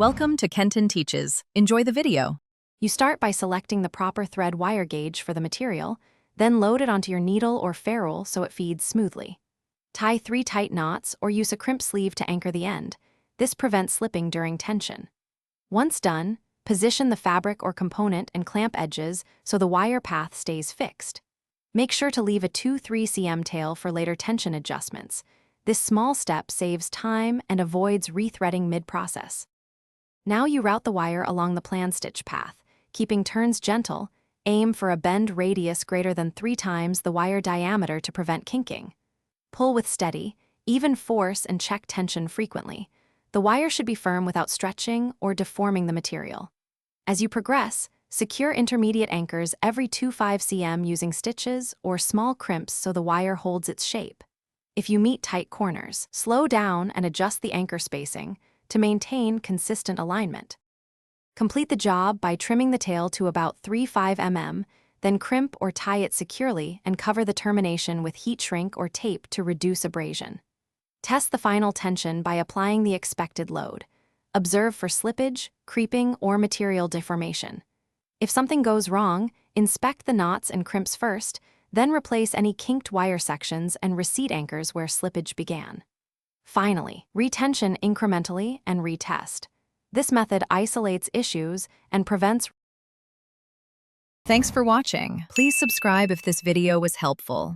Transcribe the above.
Welcome to Kenton Teaches. Enjoy the video. You start by selecting the proper thread wire gauge for the material, then load it onto your needle or ferrule so it feeds smoothly. Tie 3 tight knots or use a crimp sleeve to anchor the end. This prevents slipping during tension. Once done, position the fabric or component and clamp edges so the wire path stays fixed. Make sure to leave a 2-3 cm tail for later tension adjustments. This small step saves time and avoids rethreading mid-process. Now you route the wire along the plan stitch path, keeping turns gentle. Aim for a bend radius greater than 3 times the wire diameter to prevent kinking. Pull with steady, even force and check tension frequently. The wire should be firm without stretching or deforming the material. As you progress, secure intermediate anchors every 2-5 cm using stitches or small crimps so the wire holds its shape. If you meet tight corners, slow down and adjust the anchor spacing to maintain consistent alignment. Complete the job by trimming the tail to about 3-5 mm, then crimp or tie it securely and cover the termination with heat shrink or tape to reduce abrasion. Test the final tension by applying the expected load. Observe for slippage, creeping, or material deformation. If something goes wrong, inspect the knots and crimps first, then replace any kinked wire sections and receipt anchors where slippage began. Finally, retension incrementally and retest. This method isolates issues and prevents. Thanks for watching. Please subscribe if this video was helpful.